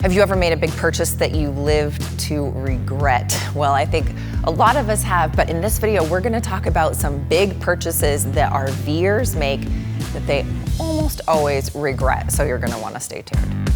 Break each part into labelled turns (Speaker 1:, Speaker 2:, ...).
Speaker 1: Have you ever made a big purchase that you lived to regret? Well, I think a lot of us have, but in this video, we're gonna talk about some big purchases that RVers make that they almost always regret. So you're gonna wanna stay tuned.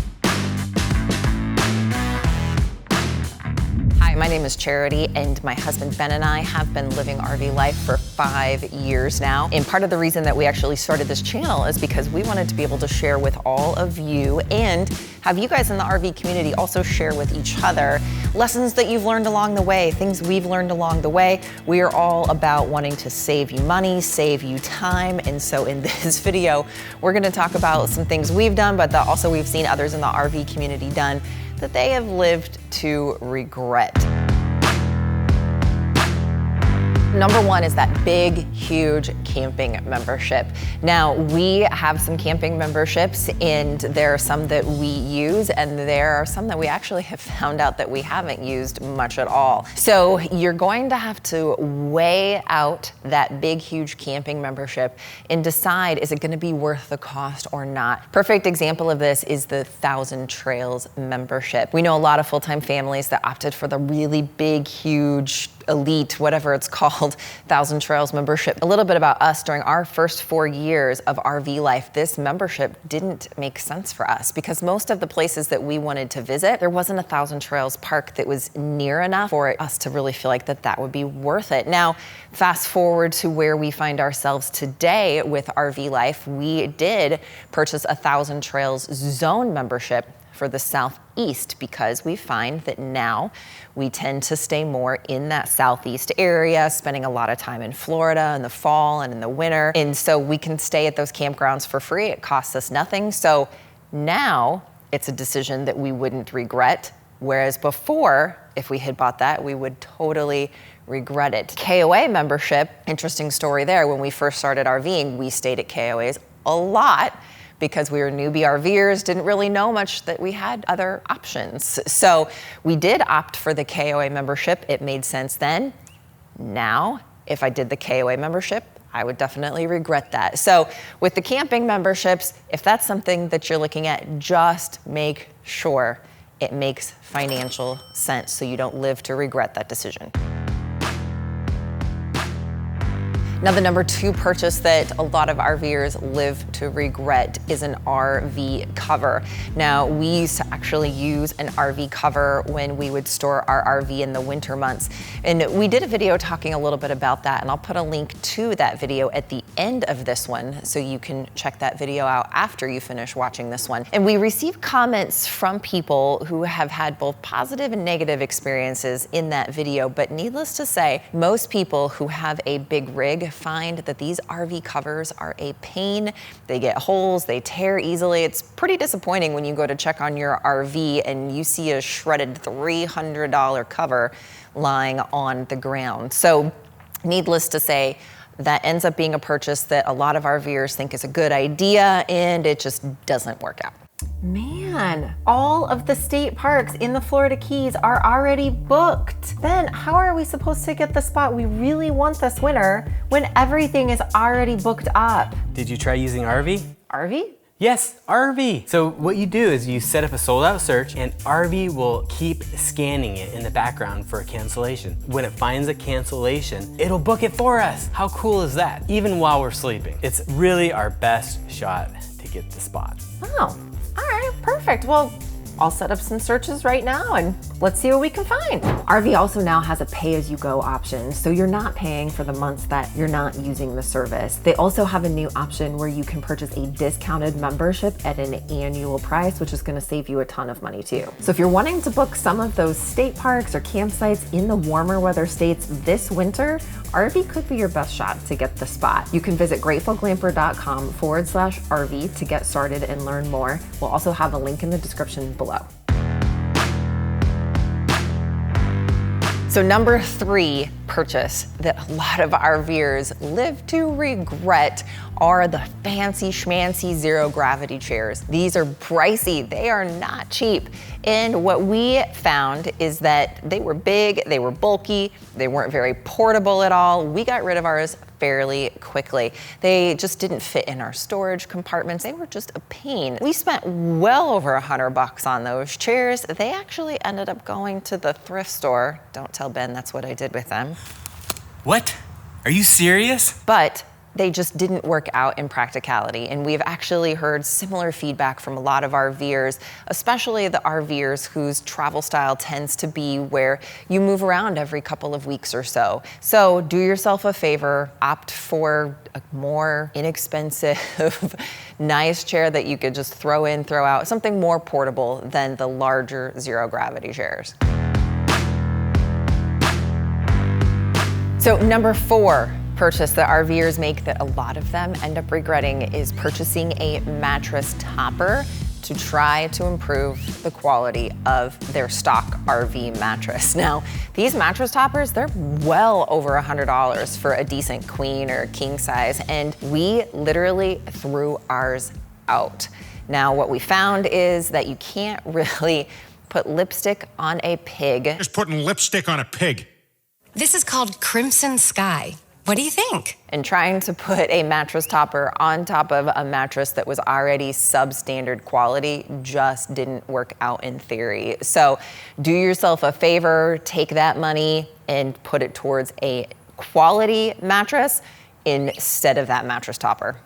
Speaker 1: Hi, my name is Charity, and my husband Ben and I have been living RV life for 5 years now. And part of the reason that we actually started this channel is because we wanted to be able to share with all of you and have you guys in the RV community also share with each other lessons that you've learned along the way, things we've learned along the way. We are all about wanting to save you money, save you time. And so in this video, we're gonna talk about some things we've done, but that also we've seen others in the RV community done that they have lived to regret. Number one is that big, huge camping membership. Now, we have some camping memberships, and there are some that we use, and there are some that we actually have found out that we haven't used much at all. So you're going to have to weigh out that big, huge camping membership and decide, is it gonna be worth the cost or not? Perfect example of this is the 1,000 Trails membership. We know a lot of full-time families that opted for the really big, huge, elite, whatever it's called, 1,000 Trails membership. A little bit about us. During our first 4 years of RV life, this membership didn't make sense for us because most of the places that we wanted to visit, there wasn't a 1,000 Trails park that was near enough for us to really feel like that would be worth it. Now, fast forward to where we find ourselves today with RV life, we did purchase a 1,000 Trails zone membership for the Southeast because we find that now we tend to stay more in that Southeast area, spending a lot of time in Florida in the fall and in the winter. And so we can stay at those campgrounds for free. It costs us nothing. So now it's a decision that we wouldn't regret. Whereas before, if we had bought that, we would totally regret it. KOA membership, interesting story there. When we first started RVing, we stayed at KOAs a lot because we were newbie RVers, didn't really know much that we had other options. So we did opt for the KOA membership. It made sense then. Now, if I did the KOA membership, I would definitely regret that. So with the camping memberships, if that's something that you're looking at, just make sure it makes financial sense so you don't live to regret that decision. Now, the number 2 purchase that a lot of RVers live to regret is an RV cover. Now, we used to actually use an RV cover when we would store our RV in the winter months. And we did a video talking a little bit about that, and I'll put a link to that video at the end of this one so you can check that video out after you finish watching this one. And we received comments from people who have had both positive and negative experiences in that video, but needless to say, most people who have a big rig find that these RV covers are a pain. They get holes, they tear easily. It's pretty disappointing when you go to check on your RV and you see a shredded $300 cover lying on the ground. So needless to say, that ends up being a purchase that a lot of RVers think is a good idea, and it just doesn't work out. Man, all of the state parks in the Florida Keys are already booked. Then how are we supposed to get the spot we really want this winter when everything is already booked up?
Speaker 2: Did you try using RV?
Speaker 1: RV?
Speaker 2: Yes, RV. So what you do is you set up a sold out search and RV will keep scanning it in the background for a cancellation. When it finds a cancellation, it'll book it for us. How cool is that? Even while we're sleeping. It's really our best shot to get the spot.
Speaker 1: Oh. All right, perfect. Well, I'll set up some searches right now and let's see what we can find. RV also now has a pay-as-you-go option, so you're not paying for the months that you're not using the service. They also have a new option where you can purchase a discounted membership at an annual price, which is gonna save you a ton of money too. So if you're wanting to book some of those state parks or campsites in the warmer weather states this winter, RV could be your best shot to get the spot. You can visit gratefulglamper.com/RV to get started and learn more. We'll also have a link in the description below. So number 3 purchase that a lot of RVers live to regret are the fancy schmancy zero gravity chairs. These are pricey, they are not cheap. And what we found is that they were big, they were bulky, they weren't very portable at all. We got rid of ours fairly quickly. They just didn't fit in our storage compartments. They were just a pain. We spent well over $100 on those chairs. They actually ended up going to the thrift store. Don't tell Ben that's what I did with them.
Speaker 2: What? Are you serious?
Speaker 1: But they just didn't work out in practicality. And we've actually heard similar feedback from a lot of RVers, especially the RVers whose travel style tends to be where you move around every couple of weeks or so. So do yourself a favor, opt for a more inexpensive, nice chair that you could just throw in, throw out, something more portable than the larger zero gravity chairs. So number 4, purchase that RVers make that a lot of them end up regretting is purchasing a mattress topper to try to improve the quality of their stock RV mattress. Now, these mattress toppers, they're well over $100 for a decent queen or king size, and we literally threw ours out. Now, what we found is that you can't really put lipstick on a pig.
Speaker 3: Just putting lipstick on a pig.
Speaker 4: This is called Crimson Sky. What do you think?
Speaker 1: And trying to put a mattress topper on top of a mattress that was already substandard quality just didn't work out in theory. So do yourself a favor, take that money and put it towards a quality mattress instead of that mattress topper.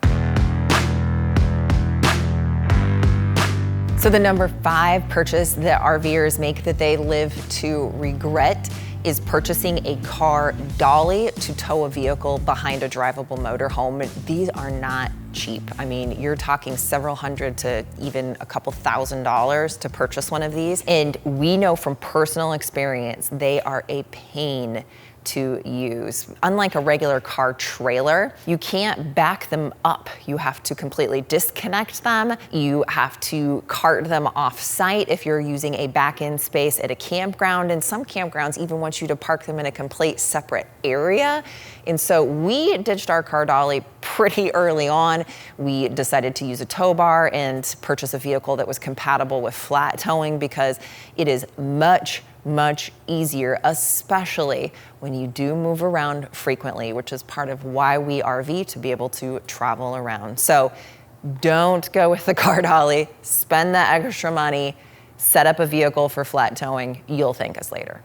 Speaker 1: So the number 5 purchase that RVers make that they live to regret is purchasing a car dolly to tow a vehicle behind a drivable motorhome. These are not cheap. I mean, you're talking several hundred to even a couple $1,000s to purchase one of these. And we know from personal experience, they are a pain to use. Unlike a regular car trailer, you can't back them up. You have to completely disconnect them. You have to cart them off site if you're using a back-end space at a campground. And some campgrounds even want you to park them in a complete separate area. And so we ditched our car dolly pretty early on. We decided to use a tow bar and purchase a vehicle that was compatible with flat towing because it is much easier, especially when you do move around frequently, which is part of why we RV, to be able to travel around. So don't go with the car dolly, spend that extra money, set up a vehicle for flat towing. You'll thank us later.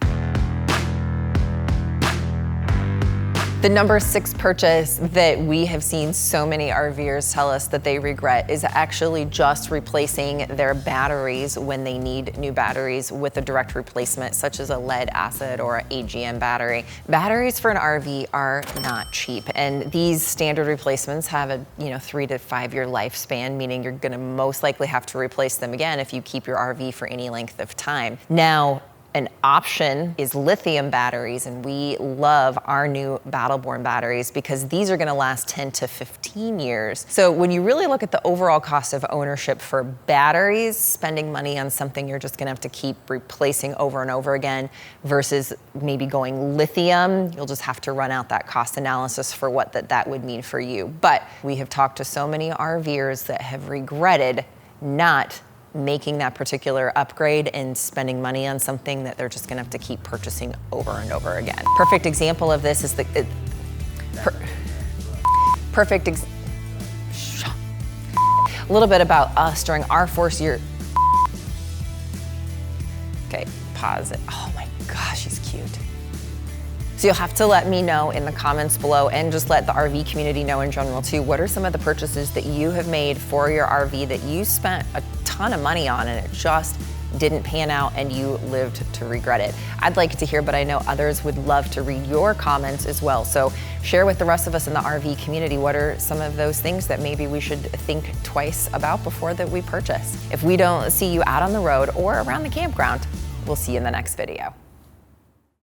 Speaker 1: The number 6 purchase that we have seen so many RVers tell us that they regret is actually just replacing their batteries when they need new batteries with a direct replacement, such as a lead acid or an AGM battery. Batteries for an RV are not cheap, and these standard replacements have a 3 to 5 year lifespan, meaning you're gonna most likely have to replace them again if you keep your RV for any length of time. Now, an option is lithium batteries, and we love our new Battleborn batteries because these are gonna last 10 to 15 years. So when you really look at the overall cost of ownership for batteries, spending money on something you're just gonna have to keep replacing over and over again versus maybe going lithium, you'll just have to run out that cost analysis for what that would mean for you. But we have talked to so many RVers that have regretted not making that particular upgrade and spending money on something that they're just gonna have to keep purchasing over and over again. Perfect example of this is a little bit about us during our 4th year. Okay, pause it. Oh my gosh, he's cute. So you'll have to let me know in the comments below, and just let the RV community know in general too, what are some of the purchases that you have made for your RV that you spent a ton of money on and it just didn't pan out and you lived to regret it. I'd like to hear, but I know others would love to read your comments as well. So share with the rest of us in the RV community, what are some of those things that maybe we should think twice about before that we purchase. If we don't see you out on the road or around the campground, we'll see you in the next video.